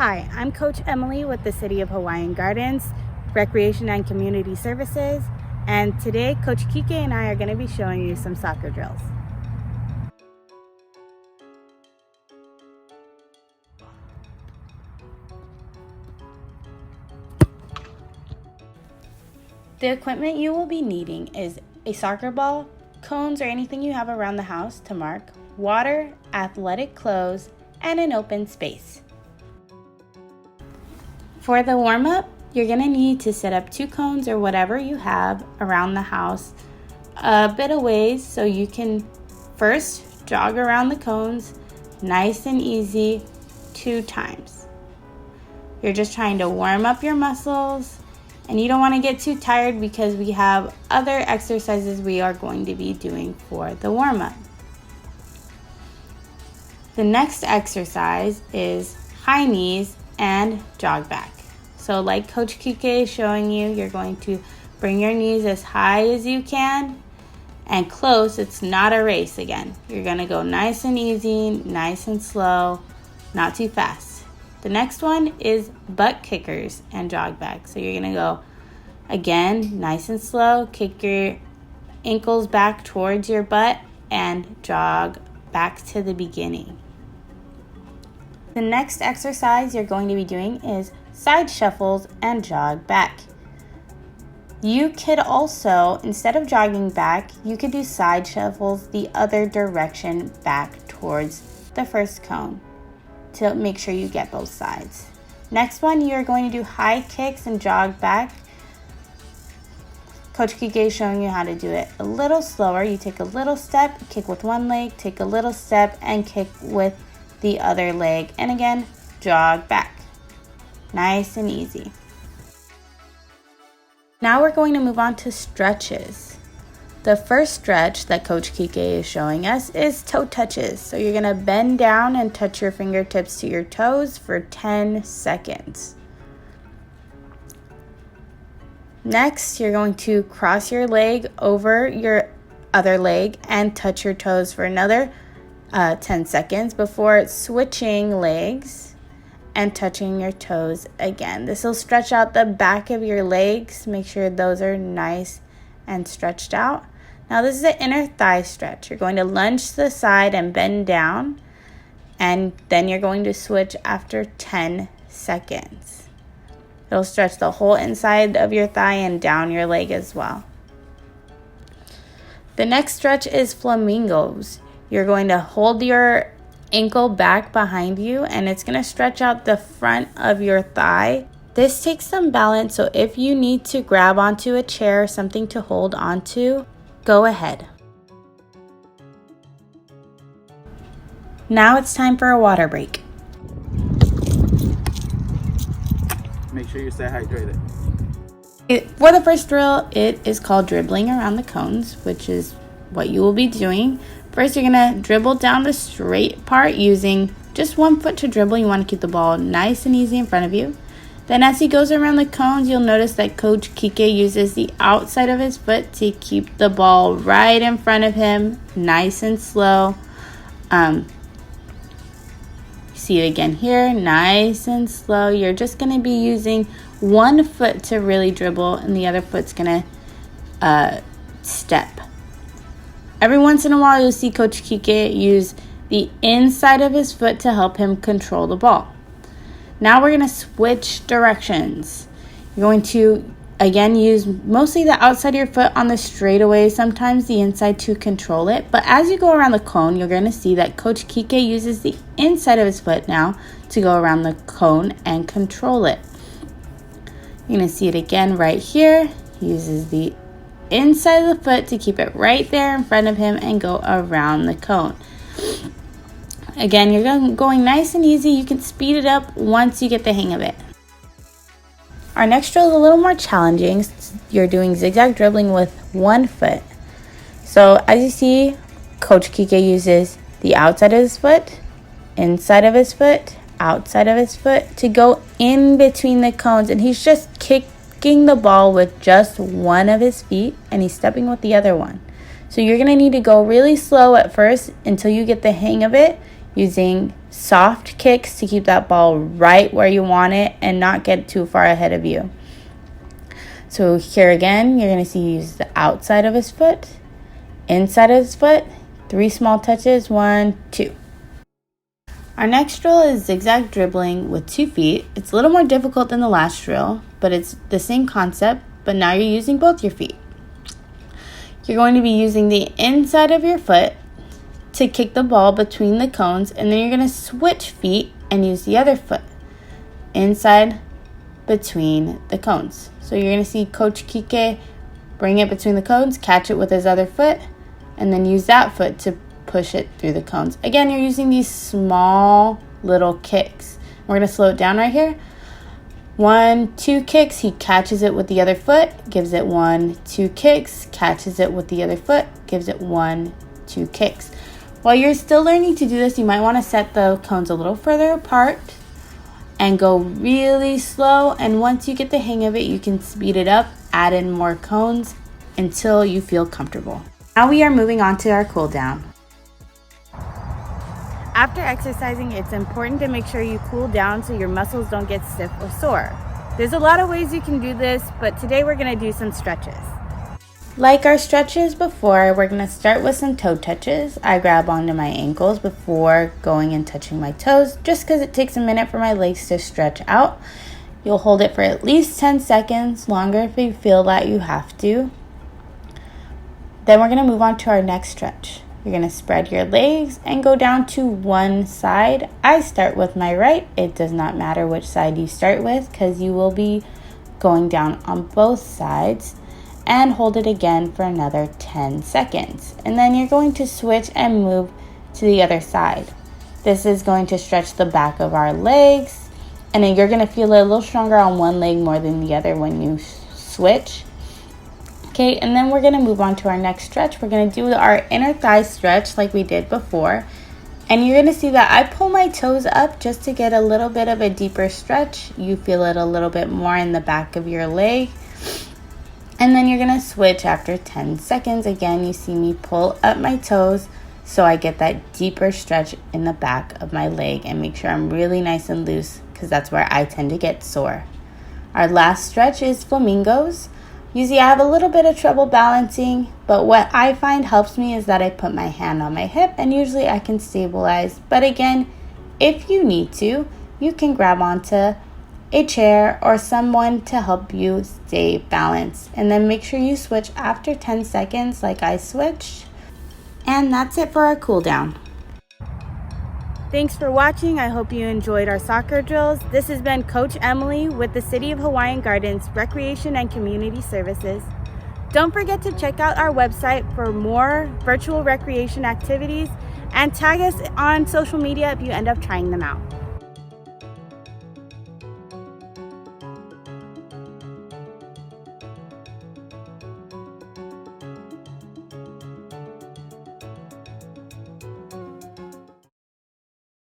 Hi, I'm Coach Emily with the City of Hawaiian Gardens, Recreation and Community Services, and today Coach Kike and I are going to be showing you some soccer drills. The equipment you will be needing is a soccer ball, cones or anything you have around the house to mark, water, athletic clothes, and an open space. For the warm-up, you're going to need to set up 2 cones or whatever you have around the house a bit of ways so you can first jog around the cones nice and easy 2 times. You're just trying to warm up your muscles, and you don't want to get too tired because we have other exercises we are going to be doing for the warm-up. The next exercise is high knees and jog back. So like Coach Kike is showing you, you're going to bring your knees as high as you can and close. It's not a race again. You're going to go nice and easy, nice and slow, not too fast. The next one is butt kickers and jog back. So you're going to go again, nice and slow, kick your ankles back towards your butt and jog back to the beginning. The next exercise you're going to be doing is side shuffles and jog back. You could also, instead of jogging back, you could do side shuffles the other direction back towards the first cone to make sure you get both sides. Next one, you're going to do high kicks and jog back. Coach Kike is showing you how to do it a little slower. You take a little step, kick with one leg, take a little step, and kick with the other leg, and again, jog back. Nice and easy. Now we're going to move on to stretches. The first stretch that Coach Kike is showing us is toe touches. So you're gonna bend down and touch your fingertips to your toes for 10 seconds. Next, you're going to cross your leg over your other leg and touch your toes for another 10 seconds before switching legs and touching your toes again. This will stretch out the back of your legs. Make sure those are nice and stretched out. Now this is an inner thigh stretch. You're going to lunge to the side and bend down, and then you're going to switch after 10 seconds. It'll stretch the whole inside of your thigh and down your leg as well. The next stretch is flamingos. You're going to hold your ankle back behind you, and it's going to stretch out the front of your thigh. This takes some balance, so if you need to grab onto a chair or something to hold onto, go ahead. Now it's time for a water break. Make sure you stay hydrated. For the first drill, it is called dribbling around the cones, which is what you will be doing. First, you're going to dribble down the straight part using just 1 foot to dribble. You want to keep the ball nice and easy in front of you. Then as he goes around the cones, you'll notice that Coach Kike uses the outside of his foot to keep the ball right in front of him, nice and slow. See it again here, nice and slow. You're just going to be using 1 foot to really dribble, and the other foot's going to step. Every once in a while, you'll see Coach Kike use the inside of his foot to help him control the ball. Now we're going to switch directions. You're going to, again, use mostly the outside of your foot on the straightaway, sometimes the inside to control it. But as you go around the cone, you're going to see that Coach Kike uses the inside of his foot now to go around the cone and control it. You're going to see it again right here. He uses the inside of the foot to keep it right there in front of him and go around the cone. Again, you're going nice and easy. You can speed it up once you get the hang of it. Our next drill is a little more challenging. You're doing zigzag dribbling with 1 foot. So as you see, Coach Kike uses the outside of his foot, inside of his foot, outside of his foot to go in between the cones, and he's just kicking the ball with just one of his feet, and he's stepping with the other one. So you're going to need to go really slow at first until you get the hang of it, using soft kicks to keep that ball right where you want it and not get too far ahead of you. So here again, you're going to see he uses the outside of his foot, inside of his foot, 3 small touches, 1, 2. Our next drill is zigzag dribbling with 2 feet. It's a little more difficult than the last drill, but it's the same concept, but now you're using both your feet. You're going to be using the inside of your foot to kick the ball between the cones, and then you're going to switch feet and use the other foot inside between the cones. So you're going to see Coach Kike bring it between the cones, catch it with his other foot, and then use that foot to push it through the cones. Again, you're using these small little kicks. We're going to slow it down right here. 1, 2 kicks, he catches it with the other foot, gives it 1, 2 kicks, catches it with the other foot, gives it 1, 2 kicks. While you're still learning to do this, you might want to set the cones a little further apart and go really slow. And once you get the hang of it, you can speed it up, add in more cones until you feel comfortable. Now we are moving on to our cool down. After exercising, it's important to make sure you cool down so your muscles don't get stiff or sore. There's a lot of ways you can do this, but today we're going to do some stretches. Like our stretches before, we're going to start with some toe touches. I grab onto my ankles before going and touching my toes, just because it takes a minute for my legs to stretch out. You'll hold it for at least 10 seconds, longer if you feel that you have to. Then we're going to move on to our next stretch. You're going to spread your legs and go down to one side. I start with my right. It does not matter which side you start with because you will be going down on both sides. And hold it again for another 10 seconds. And then you're going to switch and move to the other side. This is going to stretch the back of our legs. And then you're going to feel it a little stronger on one leg more than the other when you switch. Okay, and then we're going to move on to our next stretch. We're going to do our inner thigh stretch like we did before. And you're going to see that I pull my toes up just to get a little bit of a deeper stretch. You feel it a little bit more in the back of your leg. And then you're going to switch after 10 seconds. Again, you see me pull up my toes so I get that deeper stretch in the back of my leg and make sure I'm really nice and loose because that's where I tend to get sore. Our last stretch is flamingos. Usually I have a little bit of trouble balancing, but what I find helps me is that I put my hand on my hip and usually I can stabilize. But again, if you need to, you can grab onto a chair or someone to help you stay balanced. And then make sure you switch after 10 seconds like I switched. And that's it for our cool down. Thanks for watching. I hope you enjoyed our soccer drills. This has been Coach Emily with the City of Hawaiian Gardens Recreation and Community Services. Don't forget to check out our website for more virtual recreation activities and tag us on social media if you end up trying them out.